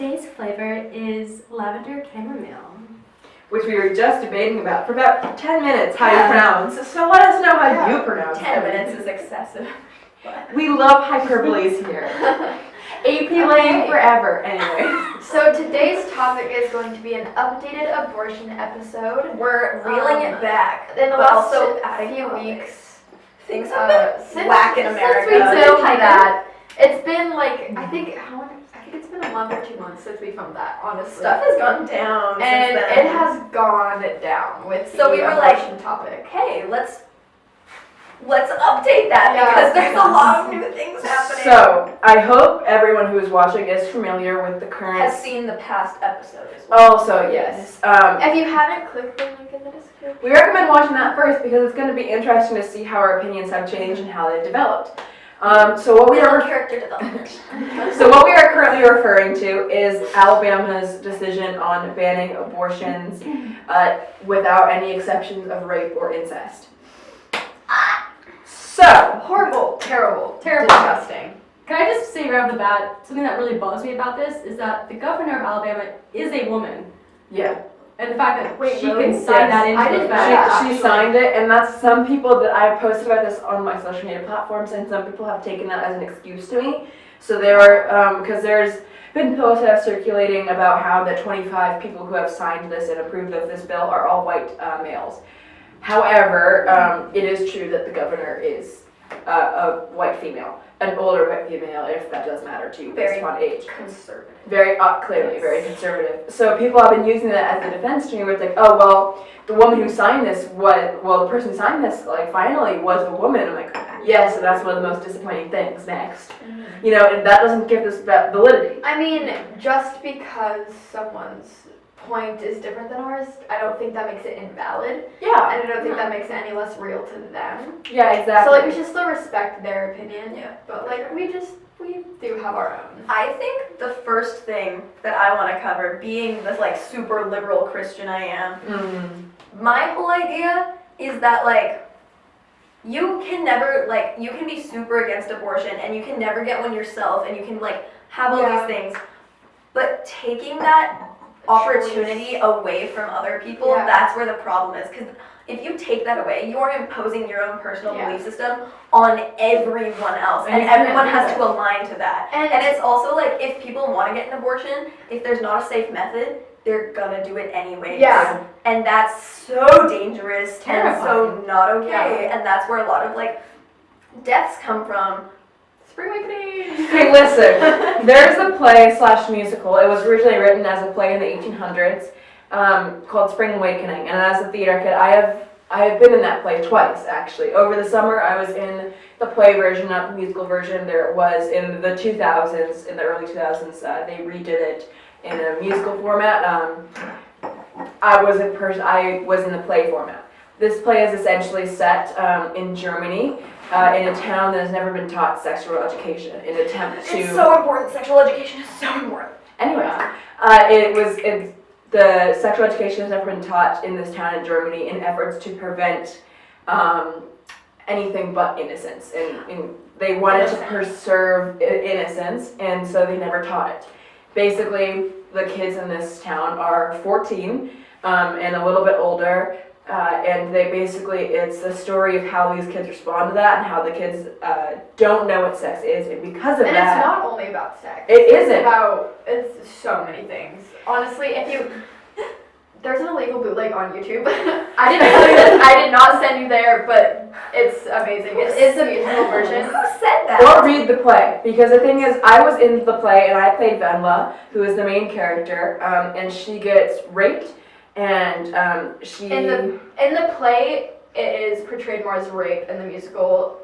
today's flavor is lavender chamomile. Which we were just debating about for about 10 minutes how you pronounce. So let us know how you pronounce it. 10 minutes is excessive. We love hyperboles here. AP lane forever. Anyway. So today's topic is going to be an updated abortion episode. We're reeling it back. In the but last also few adding weeks. Things have been whack in America. Since we filmed that, it's been like, I think it's been a month or 2 months since we filmed that, honestly. Stuff has gone down and since then. it has gone down with So the we were abortion like, topic. hey, let's update that because there's a lot of new things happening. So I hope everyone who is watching is familiar with the current. Has seen the past episode as well. Also, yes. If you haven't, click the link in the description. We recommend watching that first because it's going to be interesting to see how our opinions have changed and how they've developed. So what we are character development. So what we are currently referring to is Alabama's decision on banning abortions without any exceptions of rape or incest. So Horrible, terrible, Terrible. disgusting. Can I just say right off the bat, something that really bugs me about this is that the governor of Alabama is a woman. yeah, And the fact that Wait, she really? can sign that I into didn't the know fact. that. she signed it, and that's some people that I have posted about this on my social media platforms, and some people have taken that as an excuse to me. So there are, because there's been protests circulating about how the 25 people who have signed this and approved of this bill are all white males. However, it is true that the governor is a white female, an older white female, if that does matter to you based on age. Conservative. Very clearly, very conservative. So people have been using that as a defense to me, where it's like, oh well, the woman who signed this, the person who signed this, like finally was a woman. I'm like, yes, and that's one of the most disappointing things. Next, you know, and that doesn't give this validity. I mean, just because someone's point is different than ours, I don't think that makes it invalid. Yeah, And I don't think that makes it any less real to them. yeah, exactly. So like we should still respect their opinion. Yeah. But like we do have our own. I think the first thing that I want to cover, being this like super liberal Christian I am, my whole idea is that like you can never you can be super against abortion and you can never get one yourself and you can like have all these things, but taking that opportunity away from other people, that's where the problem is. Because if you take that away, you are imposing your own personal belief system on everyone else, and everyone has to align to that. And it's also like, if people want to get an abortion, if there's not a safe method, they're gonna do it anyways. Yeah. And that's so dangerous and so not okay. Yeah. And that's where a lot of like deaths come from. Spring Awakening. Hey, listen, there's a play / musical. It was originally written as a play in the 1800s called Spring Awakening. And as a theater kid, I have been in that play twice, actually. Over the summer, I was in the play version, not the musical version. There it was in the 2000s, in the early 2000s. They redid it in a musical format. I was in the play format. This play is essentially set in Germany. In a town that has never been taught sexual education, in an attempt to. It's so important. Sexual education is so important. Anyways, the sexual education has never been taught in this town in Germany in efforts to prevent anything but innocence, and they wanted to preserve innocence, and so they never taught it. Basically, the kids in this town are 14 and a little bit older. And it's the story of how these kids respond to that and how the kids don't know what sex is, and because of and that. it's not only about sex. It's It's so many things. Honestly, there's an illegal bootleg on YouTube. I didn't tell you this, I did not send you there, but it's amazing. It is the musical version. Who said that? Or read the play, because the thing is, I was in the play and I played Venla, who is the main character, and she gets raped. And she in the play it is portrayed more as rape. In the musical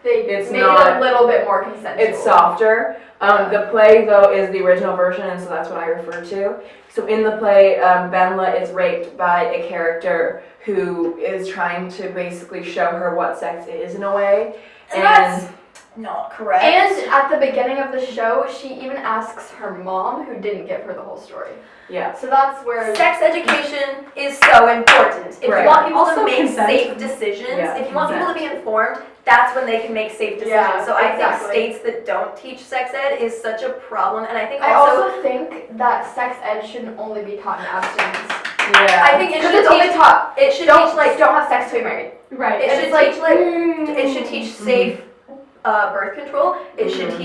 they make it a little bit more consensual. It's softer. The play though is the original version, and so that's what I refer to. So in the play, Venla is raped by a character who is trying to basically show her what sex is in a way. And not correct. And at the beginning of the show, she even asks her mom, who didn't give her the whole story. Yeah. So that's where sex education is so important. If Right. you want people Also to make consent. safe decisions, Yeah, if you want people to consent. be informed, that's when they can make safe decisions. Yeah, so I exactly. think states that don't teach sex ed is such a problem, and I think I also, also think that sex ed shouldn't only be taught in abstinence. Yeah. I think it Because should it's only teach, taught, it should don't teach like have sex till you're married. Right. it And should it's like, teach like it should teach safe birth control. It should Mhm.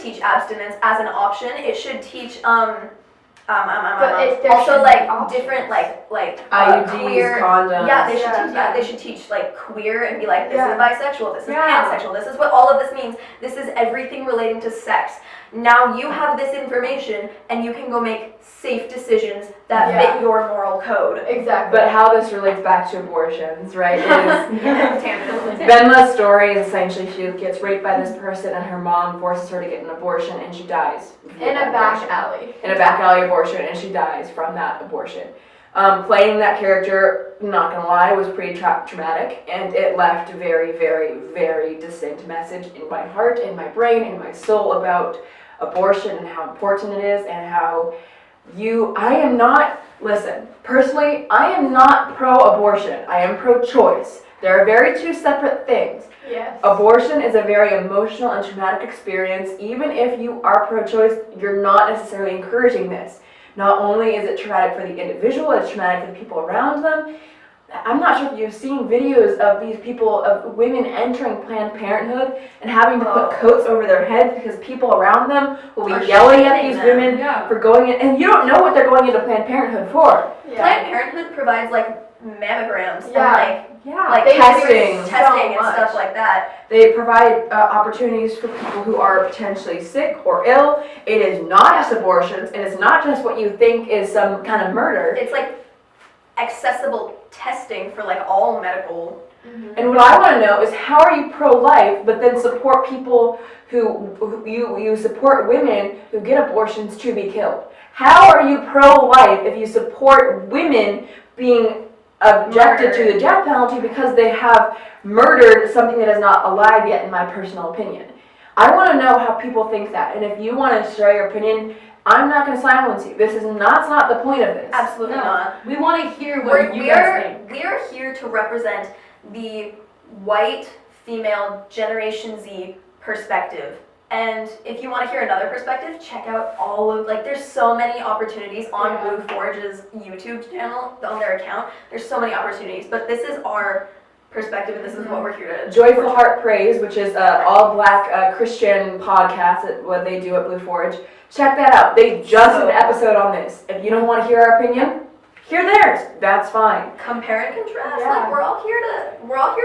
teach abstinence as an option. It should teach But if there also should like be options. different like IUDs, queer. condoms. Yeah, they should Yeah. teach that. They should teach like queer and be like, this Yeah. is bisexual, this is Yeah. pansexual, this is what all of this means. This is everything relating to sex. Now you have this information and you can go make safe decisions that Yeah. fit your moral code. Exactly. But how this relates back to abortions, right, is Tangent. Benma's story is essentially she gets raped by this person and her mom forces her to get an abortion and she dies. in a back alley. In a back alley abortion and she dies from that abortion. Playing that character, not gonna lie, was pretty traumatic and it left a very, very, very distinct message in my heart, in my brain, in my soul about abortion and how important it is and how personally, I am not pro-abortion. I am pro-choice. There are very two separate things. Yes. Abortion is a very emotional and traumatic experience. Even if you are pro-choice, you're not necessarily encouraging this. Not only is it traumatic for the individual, it's traumatic for the people around them. I'm not sure if you've seen videos of these people, of women entering Planned Parenthood and having to put coats over their heads because people around them will be Are yelling at shaming these them. women Yeah. for going in, and you don't know what they're going into Planned Parenthood for. Yeah. Planned Parenthood provides like mammograms Yeah. and Yeah, like They do testing. so testing and much. stuff like that. They provide opportunities for people who are potentially sick or ill. It is not just abortions, and it's not just what you think is some kind of murder. It's like accessible testing for like all medical. And what I want to know is how are you pro-life, but then support people who you support women who get abortions to be killed? How are you pro-life if you support women being objected to the death penalty because they have murdered something that is not alive yet, in my personal opinion? I want to know how people think that, and if you want to share your opinion, I'm not going to silence you. That's not the point of this. Absolutely No. not. We want to hear what you We guys are think. we are here to represent the white female Generation Z perspective. And if you want to hear another perspective, check out all of there's so many opportunities on Yeah. Blue Forge's YouTube channel, on their account. There's so many opportunities, but this is our perspective and this is what we're here to Joyful Heart Praise, which is an all-black Christian podcast, what they do at Blue Forge. Check that out. They just did an episode on this. If you don't want to hear our opinion, hear theirs. That's fine. compare and contrast. Yeah. Like we're all here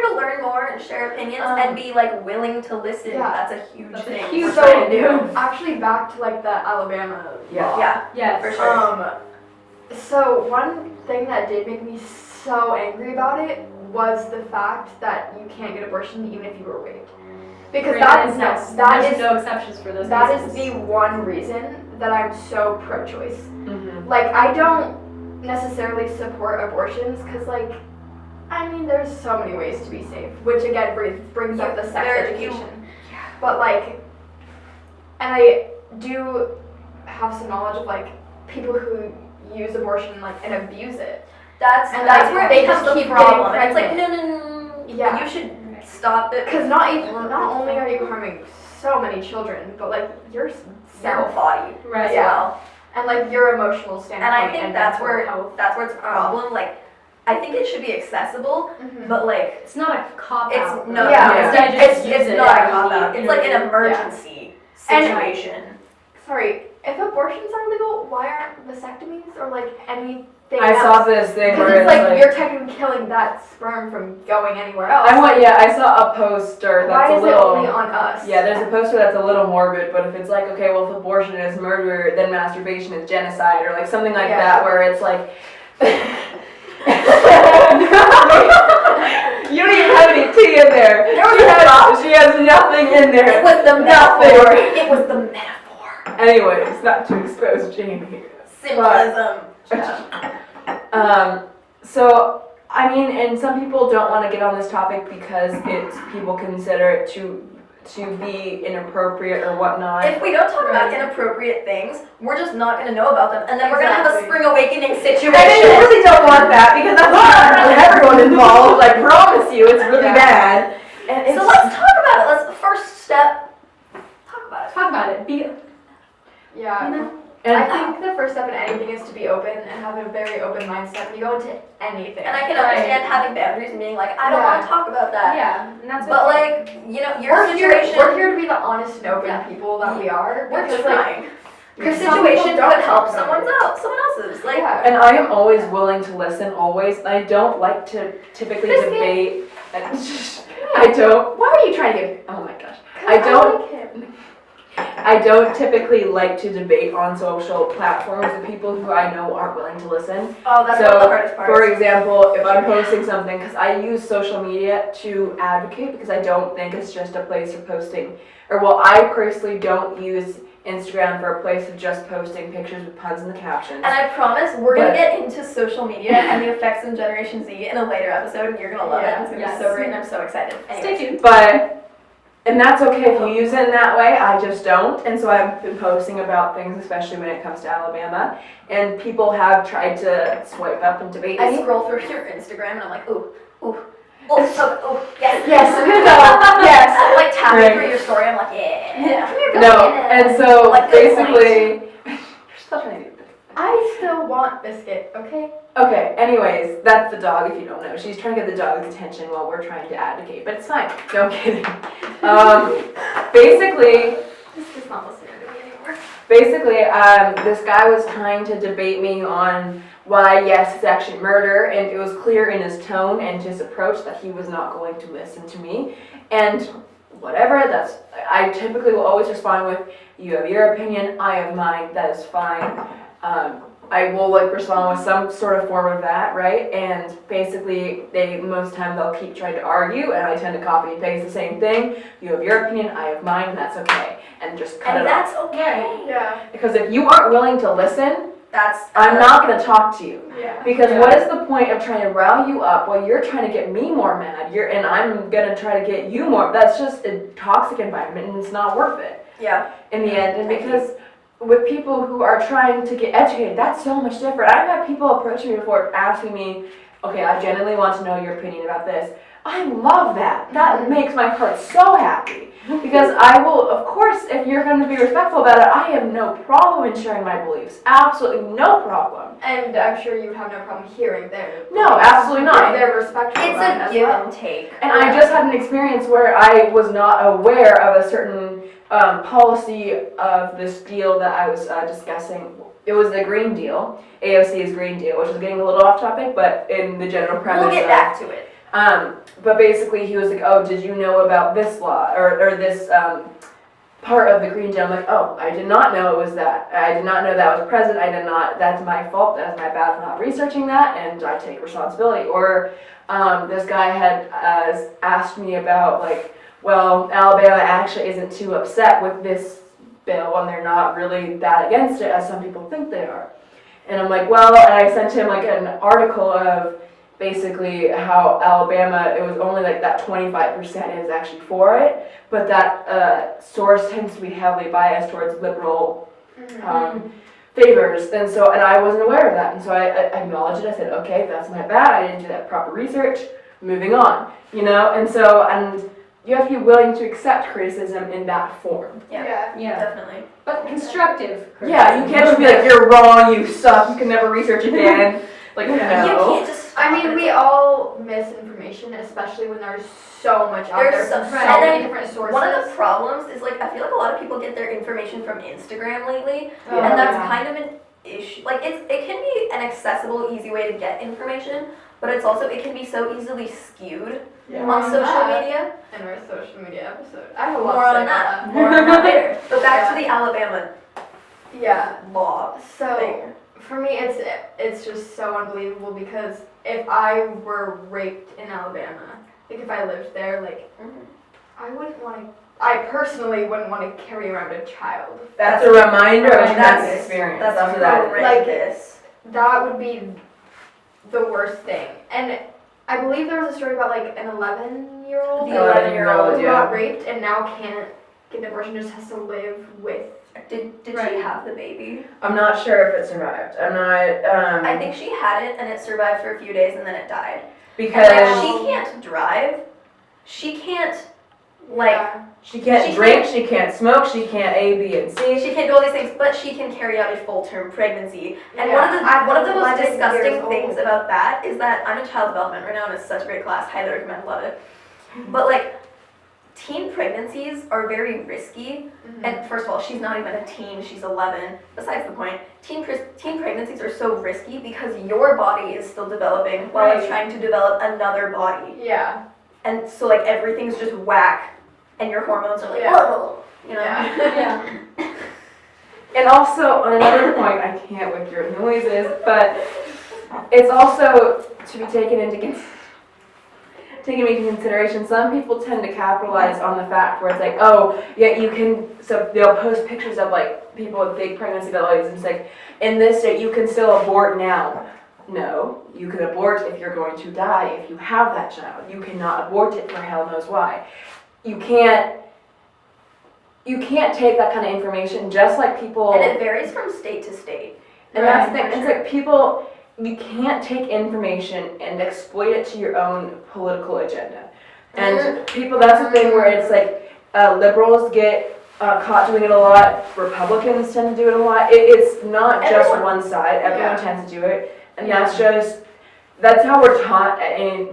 to learn more and share opinions and be like willing to listen. Yeah. That's a huge That's a thing. huge we're trying to do. Actually, back to like the Alabama Yeah. law. Yeah, Yes. for sure. So one thing that did make me so angry about it was the fact that you can't get abortion even if you were raped. Because There's that is no exceptions for those that is cases. the one reason that I'm so pro-choice. Mm-hmm. Like, I don't necessarily support abortions because, like, I mean, there's so many ways to be safe, which again brings up the sex education. But, like, and I do have some knowledge of, like, people who use abortion, like, and abuse it. That's And where they it becomes just the keep problem. getting It's like pregnant. no. Yeah. You should stop it. Because not only are you harming so many children, but, like, your yourself. body Right. as Yeah. well. And, like, your emotional standpoint. And I think that's mental where health. it's a problem. Like, I think it should be accessible, Mhm. but like It's not a cop it's out. no, Yeah. Instead, it's just use it not a when cop you out. need It's like it. an emergency And- situation. Sorry, if abortions are legal, why aren't vasectomies or like anything I else? saw this thing Because where it's it's like you're technically killing that sperm from going anywhere else. I saw a poster that's Why a is little. it only on us? Yeah, there's a poster that's a little morbid, but if it's like, okay, well, if abortion is murder, then masturbation is genocide, or like something like Yeah. that, where it's like. You don't even have any tea in there. She has nothing in there. It was the metaphor. It was the metaphor. Anyways, not to expose Jamie. Symbolism. So, I mean, and some people don't want to get on this topic because people consider it to be inappropriate or whatnot. If we don't talk about inappropriate things, we're just not going to know about them, and then we're going to have a Exactly. spring awakening situation. And I really don't want that because that's not with everyone involved. I promise you, it's really bad. And it's So let's talk about it. Let's the first step. Talk about it. Talk about it. Be, Yeah. you know, I think the first step in anything is to be open and have a very open mindset when you go into anything. And I can Right. understand having boundaries and being like, I don't Yeah. want to talk about that. yeah, and that's But okay. like, you know, your we're situation. here to be the honest and open Yeah. people that we are. We're because, like, trying. Your some people situation don't could help talk about someone it. else's. Like, Yeah. And I am always willing to listen, always. I don't like to typically Biscuit. debate. I don't. Why are you trying to get? Oh my gosh. I don't. like him. I don't typically like to debate on social platforms with people who I know aren't willing to listen. oh, that's So, one of the hardest parts. For example, if I'm posting something, because I use social media to advocate, because I don't think it's just a place for posting, or well, I personally don't use Instagram for a place of just posting pictures with puns in the captions. And I promise we're gonna But- get into social media and the effects of Generation Z in a later episode, and you're gonna love it. Yeah. It's gonna Yes. be so great, and I'm so excited. Stay tuned. And that's okay if you use it in that way, I just don't. And so I've been posting about things, especially when it comes to Alabama, and people have tried to swipe up and debate I me. scroll through your Instagram and I'm like, ooh, yes. Yes, yes. Like tapping Right. through your story, I'm like, yeah. Come here, go No, get it. and so Like, good point. basically, you're still trying to do this. I still want Biscuit, okay? Okay, anyways, that's the dog if you don't know. She's trying to get the dog's attention while we're trying to advocate, but it's fine. No, I'm kidding. Basically, Biscuit's not listening to me anymore. this guy was trying to debate me on why, yes, it's actually murder, and it was clear in his tone and his approach that he was not going to listen to me. And whatever, I typically will always respond with, you have your opinion, I have mine, that is fine. I will respond with some sort of form of that, right? And basically, most time they'll keep trying to argue, and I tend to copy and paste the same thing. You have your opinion, I have mine, and that's okay. And just cut And it off. that's okay. Yeah. Because if you aren't willing to listen, That's I'm not going to talk to you. Yeah. Because what is the point of trying to rile you up while you're trying to get me more mad? And I'm going to try to get you more. That's just a toxic environment, and it's not worth it Yeah. in the end. And because with people who are trying to get educated, that's so much different. I've had people approach me before asking me, okay, I genuinely want to know your opinion about this. I love that. That makes my heart so happy. Because I will, of course, if you're going to be respectful about it, I have no problem in sharing my beliefs. Absolutely no problem. And I'm sure you would have no problem hearing their. No, absolutely If not. they're respectful It's about it a as give well. and take. And I just had an experience where I was not aware of a certain policy of this deal that I was discussing. It was the Green Deal, AOC's Green Deal, which is getting a little off topic, but in the general premise. We'll get back to it. But basically he was like, oh, did you know about this law or this part of the Green Deal? I'm like, oh, I did not know it was that. I did not know that was present. That's my fault. That's my bad for not researching that, and I take responsibility. Or this guy had asked me about well, Alabama actually isn't too upset with this bill, and they're not really that against it as some people think they are. And I'm like, well, and I sent him an article of basically how Alabama, it was only that 25% is actually for it, but that source tends to be heavily biased towards liberal favors, and I wasn't aware of that, and so I acknowledged it. I said, okay, that's my bad, I didn't do that proper research, moving on, and you have to be willing to accept criticism in that form. Yeah. Yeah. Definitely. But constructive. Yeah, you can't just be like, you're wrong, you suck, you can never research again. You No. can't just. I mean, we all miss information, especially when there's so much out There's there from so- so and many then different sources. One of the problems is I feel like a lot of people get their information from Instagram lately, Oh, and that's yeah. kind of an issue. It can be an accessible, easy way to get information, but it can be so easily skewed on social media. In our social media episode. I have a lot More to say on about that. More on that later. But back to the Alabama Yeah. law So thing. for me, it's just so unbelievable because if I were raped in Alabama, if I lived there, I wouldn't want to. I personally wouldn't want to carry around a child. That's a reminder of a traumatic That's- experience. That's After that. horrendous. That would be the worst thing. And I believe there was a story about an 11-year-old 11-year-old. The 11-year-old, who yeah. got raped and now can't get an abortion, just has to live with. Did Right. she have the baby? I'm not sure if it survived. I'm not, I think she had it and it survived for a few days and then it died. because And like she can't drive. She can't like Yeah. she can't she drink, she can't smoke, she can't A, B, and C. she can't do all these things, but she can carry out a full-term pregnancy. And Yeah. one of the most 11 disgusting years things old. about that is that I'm in child development right now and it's such a great class, highly recommend, love it. But like teen pregnancies are very risky. And first of all, she's not even a teen, she's 11. Besides the point, teen pregnancies are so risky because your body is still developing while it's Right. trying to develop another body. Yeah. And so like everything's just whack and your hormones are like, Yeah. "Whoa," you know? Yeah. Yeah. And also, on another point, I can't with your noises, but it's also to be taken into consideration. Some people tend to capitalize on the fact where it's like, oh, yeah, you can, so they'll post pictures of like people with big pregnancy bellies and it's like, in this state, you can still abort now. No, you can abort if you're going to die if you have that child. You cannot abort it for hell knows why. You can't take that kind of information, just like people. And it varies from state to state. And that's the Right, thing. It's like people, you can't take information and exploit it to your own political agenda. And people, that's the thing where it's like liberals get caught doing it a lot. Republicans tend to do it a lot. It's not just Everyone. one side. Everyone Yeah. tends to do it, and Yeah. that's how we're taught in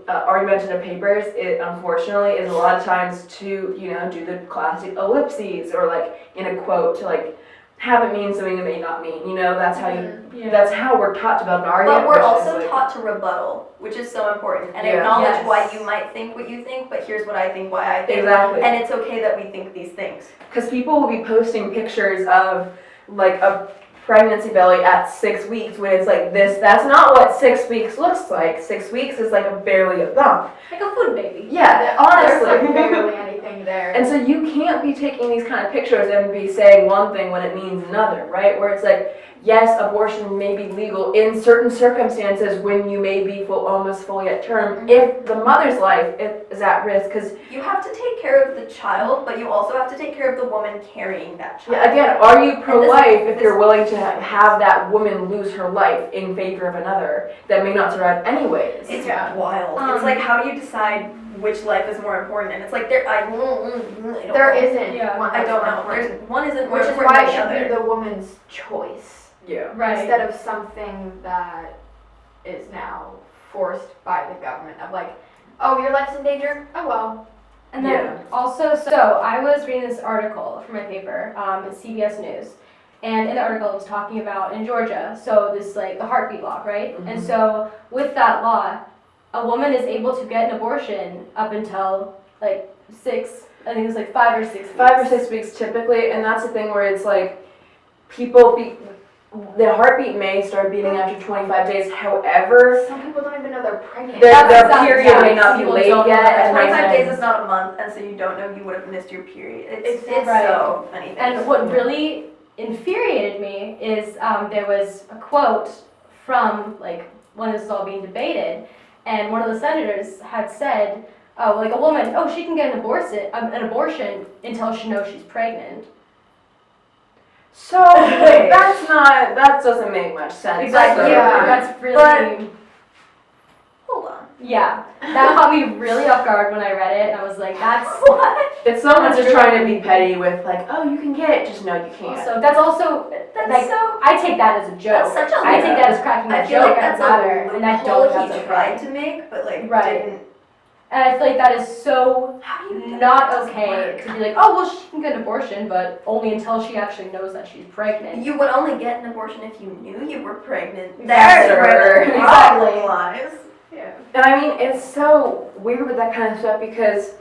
argumentative papers. It unfortunately is a lot of times to do the classic ellipses or like in a quote to like have it mean something it may not mean. That's how Yeah. that's how we're taught to develop an argument. But we're which is, also like, taught to rebuttal, which is so important, and Yeah. acknowledge Yes. why you might think what you think, but here's what I think, why I think. Exactly. And it's okay that we think these things. Because people will be posting pictures of like a pregnancy belly at 6 weeks when it's like this. That's not what 6 weeks looks like. 6 weeks is like barely a bump. Like a food baby. Yeah, There's honestly. like barely anything there. And so you can't be taking these kind of pictures and be saying one thing when it means another, right? Where it's like, yes, abortion may be legal in certain circumstances when you may be almost fully at term, if the mother's life is at risk. Because You have to take care of the child, but you also have to take care of the woman carrying that child. again, are you pro-life if this- you're willing to have that woman lose her life in favor of another that may not survive anyways? It's Yeah. wild. It's like, how do you decide which life is more important? And it's like, I don't There know. isn't Yeah. one I that's don't more know. important. There's one isn't more Which is important why it than should the be other. the woman's choice Yeah. Right. instead of something that is now forced by the government of like, oh, your life's in danger? Oh well. And then Yeah. also, so I was reading this article for my paper, it's CBS News, and in the article it was talking about in Georgia, so this like the heartbeat law, right? And so with that law, a woman is able to get an abortion up until like 5 or 6 weeks. 5 or 6 weeks typically, and that's the thing where it's like the heartbeat may start beating after 25 days. However, Some people don't even know they're pregnant. their That's period exactly- may not be people late don't know yet, that. and 25 then- days is not a month, and so you don't know you would have missed your period. It's Right. so many things. And what really infuriated me is there was a quote from like when this was all being debated, and one of the senators had said, "Oh, like a woman, she can get an abortion until she knows she's pregnant." So like, that doesn't make much sense. Exactly. So, Yeah. That's really. But- Hold on. Yeah, that caught me really off guard when I read it, and I was like, "That's." What? If someone's That's just really- trying to be petty with like, oh, you can get it, just no, you can't. So that's also That's like so. I take that as a joke. That's such a. I take that as cracking I a feel joke like at that's matter, a and I loophole don't think he that's tried okay. to make, but like Right. didn't. And I feel like that is so How do you? not that doesn't okay work? to be like, oh, well, she can get an abortion, but only until she actually knows that she's pregnant. You would only get an abortion if you knew you were pregnant. Exactly. That's where the Exactly. problem lies. Yeah. And I mean, it's so weird with that kind of stuff because,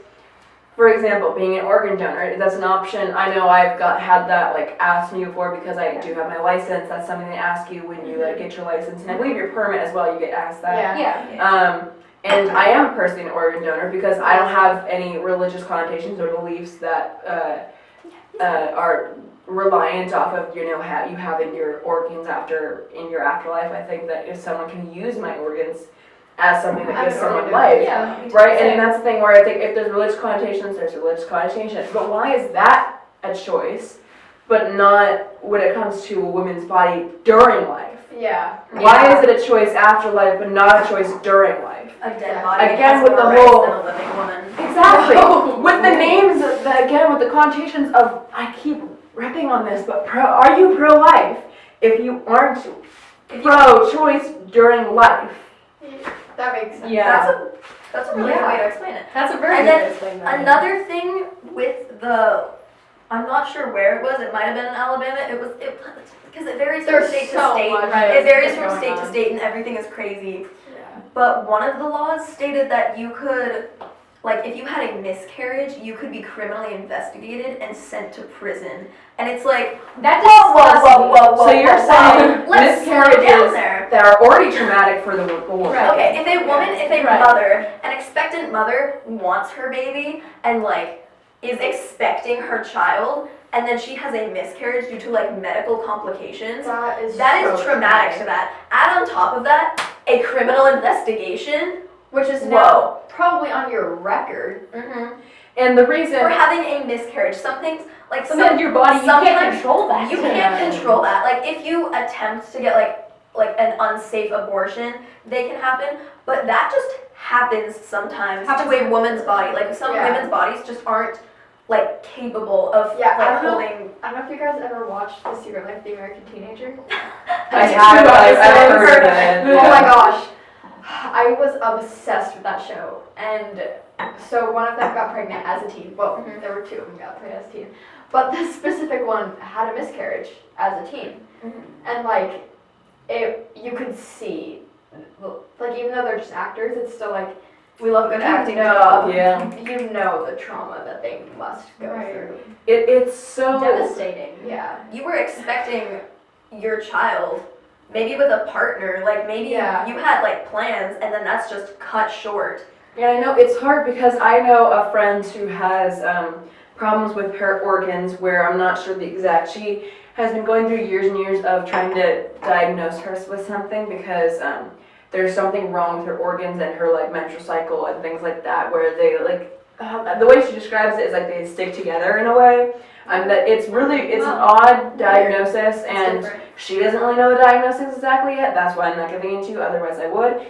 for example, being an organ donor, that's an option. I know I've had that like asked me before because I do have my license. That's something they ask you when you like get your license, and I believe your permit as well. You get asked that. Yeah. And I am personally an organ donor because I don't have any religious connotations or beliefs that are reliant off of how you have in your organs in your afterlife. I think that if someone can use my organs as something that gives I someone really do. life. Yeah. Right, and that's the thing where I think if there's religious connotations, there's religious connotations. But why is that a choice, but not when it comes to a woman's body during life? Yeah. Why is it a choice after life, but not a choice during life? A dead body Again, has with more the rights whole- than a living woman. Exactly. With the names, again, with the connotations of, I keep ripping on this, but are you pro-life if you aren't pro-choice during life? That makes sense. Yeah. That's a really Yeah. good way to explain it. That's a very And good then way to explain that. Another thing with I'm not sure where it was. It might have been in Alabama. Because it varies from There's state to so state. much Right. It varies going from state to on. state, and everything is crazy. Yeah. But one of the laws stated that you could, like, if you had a miscarriage, you could be criminally investigated and sent to prison. And it's like, That whoa. So you're saying Let's slow down miscarriages there. that are already traumatic for the woman. Right. Okay, if a woman, if a Right. mother, an expectant mother wants her baby and like is expecting her child, and then she has a miscarriage due to like medical complications, That is that is traumatic to that. Add on top of that a criminal investigation. Which is Whoa. now probably on your record. And the reason For having a miscarriage, some things like Something in your body, you can't sometimes control that. You can't control that. Like if you attempt to get like an unsafe abortion, they can happen, but that just happens sometimes Happens to a woman's body. Like some Yeah. women's bodies just aren't like capable of Yeah, I like don't know. holding. I don't know if you guys ever watched The Secret Life of the American Teenager. I have, I've heard of it. Oh my gosh. I was obsessed with that show. And so one of them got pregnant as a teen. Well, there were two of them got pregnant as a teen. But this specific one had a miscarriage as a teen. And like, you could see, like even though they're just actors, it's still like, We love a good you acting know, job. Yeah. you know the trauma that they must go Right. through. It's so Devastating. Yeah. You were expecting your child, maybe with a partner, like maybe Yeah. you had like plans, and then that's just cut short. Yeah, I know it's hard because I know a friend who has problems with her organs where I'm not sure the exact. She has been going through years and years of trying to diagnose her with something because there's something wrong with her organs and her like menstrual cycle and things like that where they like the way she describes it is like they stick together in a way. That it's an odd diagnosis and different. she doesn't really know the diagnosis exactly yet. That's why I'm not giving it to you. Otherwise, I would.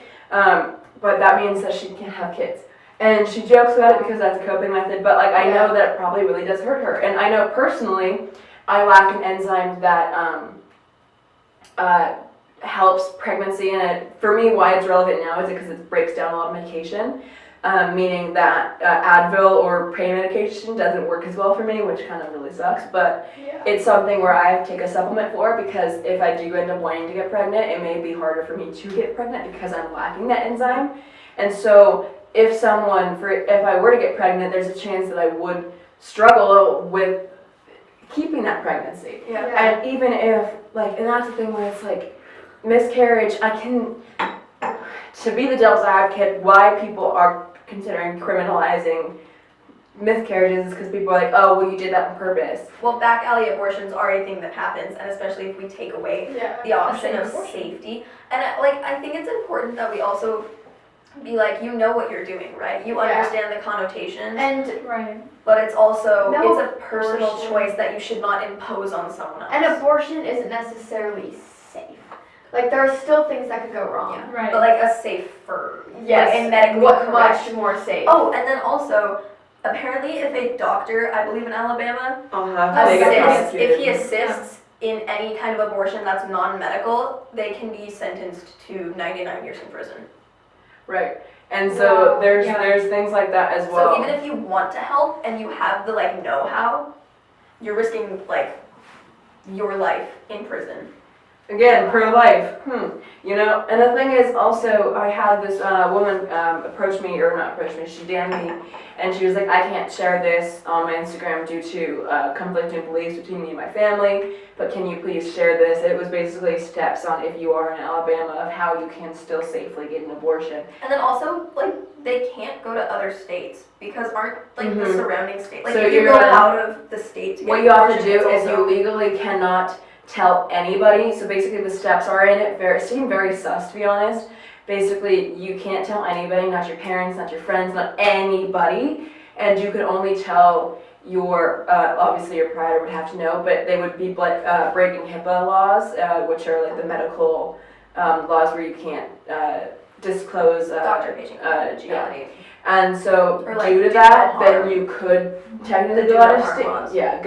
But that means that she can't have kids. And she jokes about it because that's a coping method, but like I know that it probably really does hurt her. And I know personally, I lack an enzyme that helps pregnancy, and for me, why it's relevant now is because it breaks down a lot of medication, meaning that Advil or pain medication doesn't work as well for me, which kind of really sucks, but it's something where I have to take a supplement for because if I do end up wanting to get pregnant, it may be harder for me to get pregnant because I'm lacking that enzyme. And so if I were to get pregnant, there's a chance that I would struggle with keeping that pregnancy. Yeah. And even if, and that's the thing where it's like, miscarriage, to be the devil's advocate, why people are considering criminalizing miscarriages is because people are like, oh, well, you did that on purpose. Well, back alley abortions are a thing that happens, and especially if we take away the option of safety. And I think it's important that we also be like, you know what you're doing, right? You understand the connotations, And Right. but it's also No it's a personal abortion. choice that you should not impose on someone else. an abortion isn't necessarily safe. Like there are still things that could go wrong. Yeah. Right. But like a safer, Yes. like a medically What correct. much more safe? Oh, and then also, apparently, if a doctor, I believe in Alabama, if he assists in any kind of abortion that's non-medical, they can be sentenced to 99 years in prison. Right. And so Wow. there's things like that as well. So even if you want to help and you have the know-how, you're risking your life in prison. Again, pro-life. And the thing is also, I had this woman she DM'd me, and she was like, I can't share this on my Instagram due to conflicting beliefs between me and my family, but can you please share this? It was basically steps on if you are in Alabama of how you can still safely get an abortion. And then also, they can't go to other states because aren't the surrounding states. So if you you're go gonna- out of the state to get What an you have to abortion, do it's is you also- legally cannot tell anybody. So basically the steps are in it seem very sus, to be honest. basically you can't tell anybody, not your parents, not your friends, not anybody, and you can only tell your, obviously your provider would have to know, but they would be breaking HIPAA laws, which are like the medical laws where you can't disclose Doctor patient confidentiality. and so Or, like, due to do that, no then harm. you could technically The go do out no of harm state. laws. Yeah,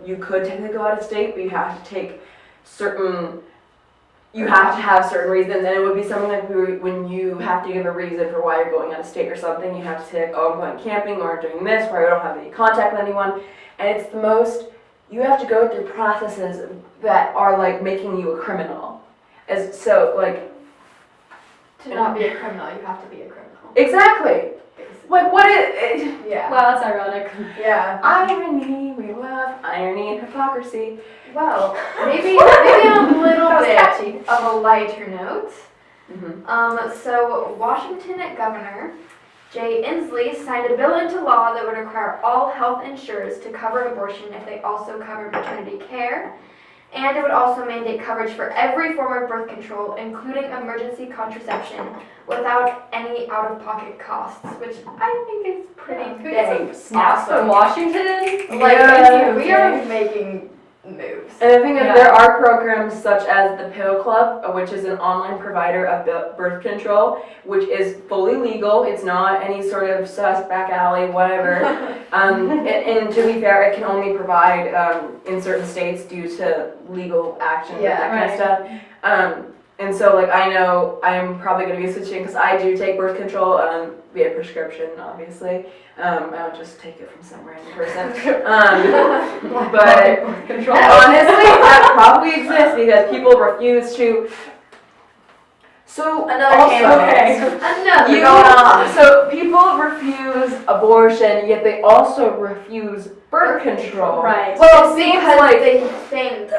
you could technically go out of state, but you have to take certain. You have to have certain reasons, and it would be something like when you have to give a reason for why you're going out of state or something. You have to say, like, oh, I'm going camping or doing this, where I don't have any contact with anyone, and it's the most. You have to go through processes that are like making you a criminal, so like. To not be a criminal, you have to be a criminal. Exactly. Basically. Like what is? Yeah. Wow, that's ironic. Yeah. Irony, we love irony and hypocrisy. Well, maybe on a little That was bit catchy. of a lighter note. Mm-hmm. So Washington Governor Jay Inslee signed a bill into law that would require all health insurers to cover abortion if they also cover maternity care. And it would also mandate coverage for every form of birth control, including emergency contraception, without any out-of-pocket costs, which I think is pretty big. Snaps from Washington. Like, Yeah. we are making moves. And the thing is, Yeah. there are programs such as the Pill Club, which is an online provider of birth control, which is fully legal. It's not any sort of sus, back alley, whatever. And to be fair, it can only provide in certain states due to legal action and Yeah, that kind of stuff. And so, like, I know I'm probably going to be switching because I do take birth control via prescription, obviously. I don't just take it from some random person. But Control. honestly, that probably exists because people refuse to. So Another also, camera. Okay. Another you, going on. so people refuse abortion, yet they also refuse birth control. Right. Well, it seems because like they think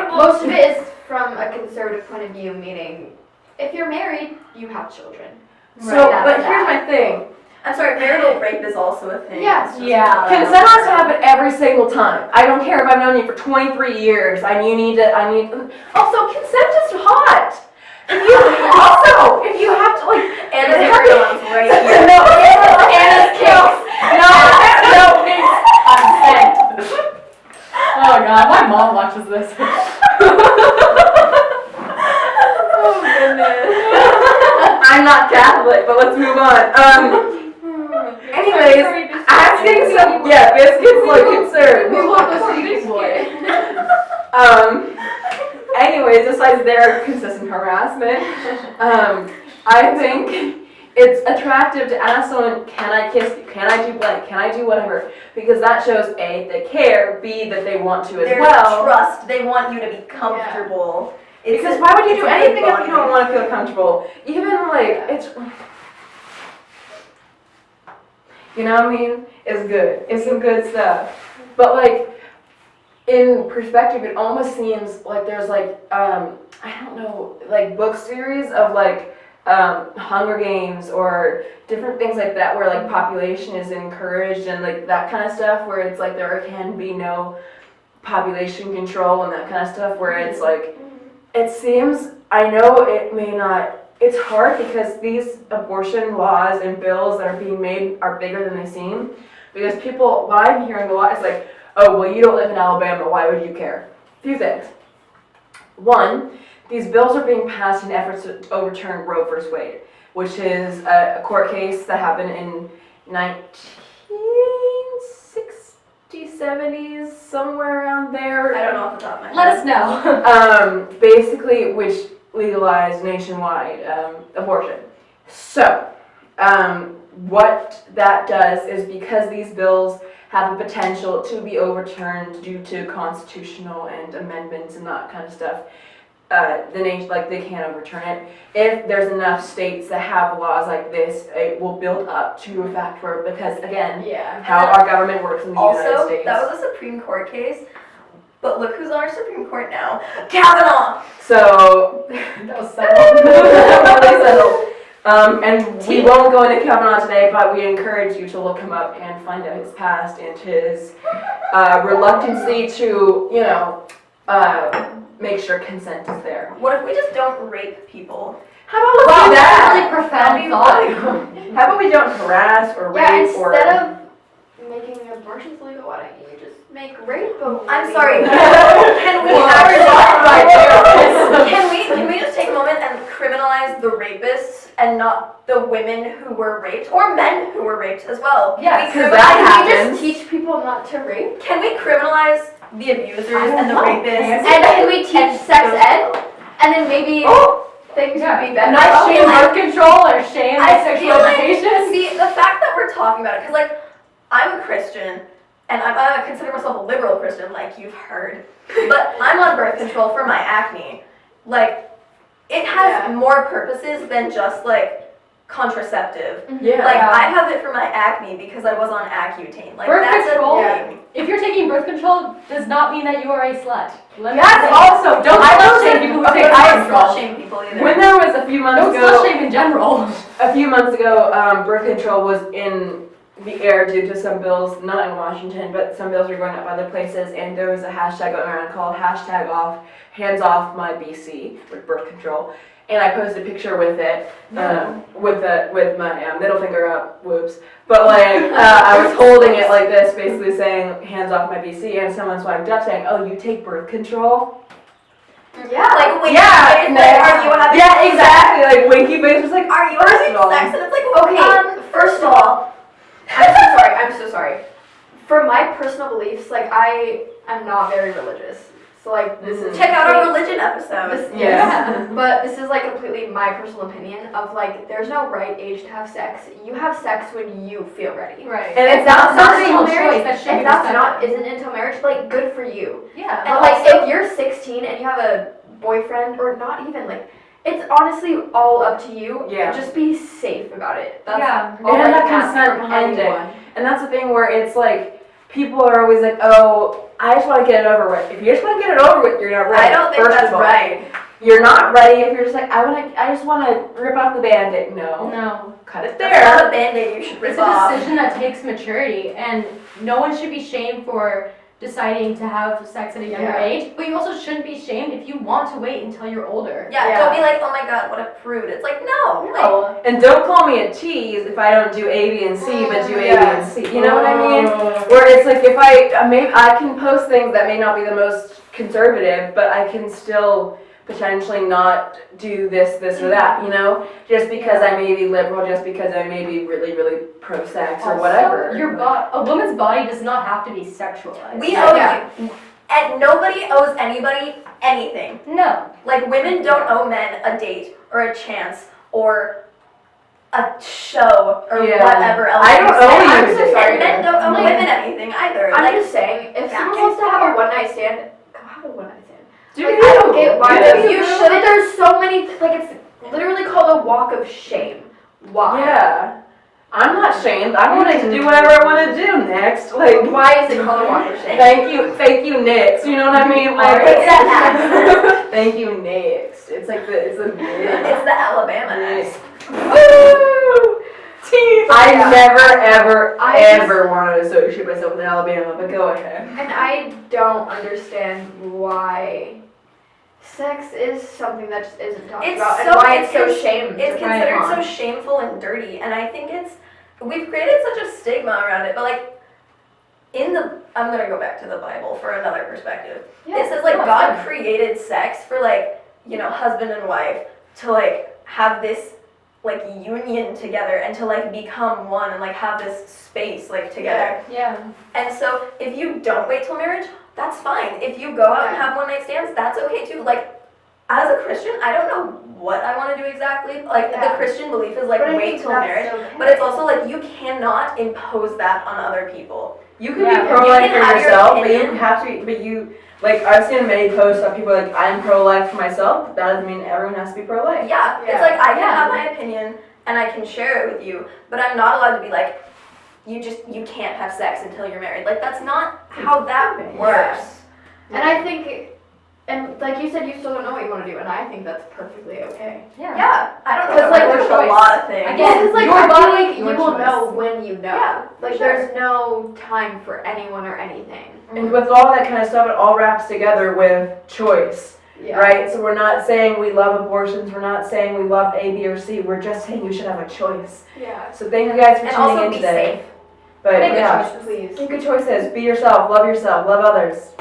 most of it is from a conservative point of view, meaning if you're married, you have children. so. Right, But that's here's that. my thing. I'm sorry, marital rape is also a thing. Yeah. It's just- Yeah. Consent has to happen every single time. I don't care if I've known you for 23 years. I need. Also, consent is hot. If you have to like. Anna's everyone's right here. No, Anna's kicks. No. Oh god, my mom watches this. Oh goodness. I'm not Catholic, but let's move on. Anyways, asking some biscuits like concerned. We want the sweet boy. Anyways, besides their consistent harassment, I think it's attractive to ask someone, can I kiss you? Can I do blank? Can I do whatever? Because that shows A, they care, B, that they want to as There's well. trust. They want you to be comfortable. It's Because a- why would you it's do a good anything if you bonding. don't want to feel comfortable? Even like, it's, you know what I mean? It's good. It's some good stuff. But like, in perspective, it almost seems like there's like, I don't know, like book series of like Hunger Games or different things like that where like population is encouraged and like that kind of stuff where it's like there can be no population control and that kind of stuff where it's like, it seems, I know it may not, it's hard because these abortion laws and bills that are being made are bigger than they seem. Because people, what I'm hearing a lot is like, oh, well, you don't live in Alabama, why would you care? Few things. One, these bills are being passed in efforts to overturn Roe v. Wade, which is a court case that happened in 1960s, 70s, somewhere around there. I don't know off the top of my head. Let us know. Basically, which legalized nationwide abortion. So, what that does is because these bills have the potential to be overturned due to constitutional and amendments and that kind of stuff, the nation, like, they can't overturn it. If there's enough states that have laws like this, it will build up to a fact where, because again, Yeah. how our government works in the United Also, States. that was a Supreme Court case, but look who's on our Supreme Court now. Kavanaugh! So, That was settled. really settled. And we won't go into Kavanaugh today, but we encourage you to look him up and find out his past and his reluctancy to, make sure consent is there. What if we just don't rape people? How about let's Wow, do that's a that? really profound thought. How about we don't harass or Yeah, rape instead or... of making abortions legal, why don't you just make rape illegal? I'm sorry. Can we just take a moment and criminalize the rapists and not the women who were raped or men who were raped as well? Yes, Can we 'cause that Can we happens. just teach people not to rape? Can we criminalize the abusers and the rapists? And can we teach sex ed? And then maybe things would be better. Not shame birth control or shame I sexual feel like, education. see, the fact that we're talking about it, because like, I'm a Christian, and I consider myself a liberal Christian, like you've heard, but I'm on birth control for my acne. Like, it has more purposes than just like contraceptive. Yeah. Like, I have it for my acne because I was on Accutane. Like, Birth that's control? a thing. If you're taking birth control, does not mean that you are a slut. Let me That's say- also... Don't I don't slut shame shame people who Okay, take I birth don't control. shame people either. When there was a few months Don't ago... slut shame in general. A few months ago, birth control was in the air due to some bills, not in Washington, but some bills were going up other places, and there was a hashtag going around called hands off my BC, with birth control, and I posted a picture with it, with my middle finger up, whoops, but like, I was holding it like this, basically saying, hands off my BC, and someone swiped up saying, oh, you take birth control? Yeah. Like, wait, Yeah, wait, are you having Yeah, exactly, like, winky face was like, Are you First having of all- sex? And it's like, Okay, first of all, I'm so sorry. For my personal beliefs, like I am not very religious. So like this is check out our religion episode. This, Yeah. But this is like completely my personal opinion of like there's no right age to have sex. You have sex when you feel ready. Right. And If that's not personal until marriage, choice, that should if be that's not respected. isn't until marriage, like good for you. Yeah. But like if you're 16 and you have a boyfriend or not even like it's honestly all up to you. Yeah. Just be safe about it. That's Yeah. all And I have can ask consent from behind it. anyone. And that's the thing where it's like, people are always like, oh, I just want to get it over with. If you just want to get it over with, you're not ready. I don't think First that's of all. right. You're not ready if you're just like, I just want to rip off the Band-Aid. No. No. Cut it That's there. not a band-aid you should rip It's a off. decision that takes maturity, and no one should be shamed for deciding to have sex at a younger Yeah. age, but you also shouldn't be shamed if you want to wait until you're older. Yeah, Yeah. don't be like, oh my god, what a prude. It's like, no. Like, No. And don't call me a tease if I don't do A, B, and C, but do A, B, Yeah. and C. You know what I mean? Where it's like, if I can post things that may not be the most conservative, but I can still potentially not do this, or that, you know? Just because I may be liberal, just because I may be really, really pro-sex or whatever. A woman's body does not have to be sexualized. we Yeah. owe Yeah. you. And nobody owes anybody anything. No. Like, women don't owe men a date or a chance or a show or Yeah. whatever else. I don't you owe say. you I'm a so date. sorry. And men don't owe Like, women anything either. I'm Like, just saying, if back someone and wants to have a forth. one night stand, go have a one night stand. Do Like, you? I don't get why Yeah. you should. There's so many. Like it's literally called a walk of shame. Why? Yeah. I'm not shamed. I'm wanting to do whatever I want to do next. Like, Why is it called a walk of shame? thank you, next. You know what I mean? Like, What's that? thank you, next. It's like It's the Alabama Next. act. Woo! I Yeah. never, ever, I ever want to associate myself with Alabama, but go ahead. And I don't understand why sex is something that just isn't talked It's about, so- and why it's so it's- shamed. It's right considered on. so shameful and dirty, and I think we've created such a stigma around it, but like, I'm gonna go back to the Bible for another perspective. Yeah, It says like no, God fine. created sex for like, husband and wife to like have this like union together and to like become one and like have this space like together. Yeah. And so if you don't wait till marriage, that's fine. If you go out and have one night stands, that's okay too. Like, as a Christian, I don't know what I want to do exactly. Like, Yeah. the Christian belief is like But I wait think till that's marriage. okay. But it's also like you cannot impose that on other people. You can Yeah. be pro-life You for can have your yourself, but you opinion. have to. But you, like, I've seen many posts of people like, I'm pro-life for myself. That doesn't mean everyone has to be pro-life. Yeah, Yeah. it's like I can Yeah. have my opinion and I can share it with you, but I'm not allowed to be like, you can't have sex until you're married. Like, that's not how that works. And I think, and like you said, you still don't know what you want to do, and I think that's perfectly okay. Yeah. Yeah, I don't know. Because, like, That works your for a choice. lot of things. Again, Yeah, because like your I feel body, like you your will choice. know when you know. Yeah, Like sure. there's no time for anyone or anything. And with all that kind of stuff, it all wraps together with choice. Yeah. right? So we're not saying we love abortions, we're not saying we love A, B, or C, we're just saying you should have a choice. Yeah. So thank you guys for And tuning also in be today. safe. But Make good yeah, choices. Please. make good choices. Be yourself, love others.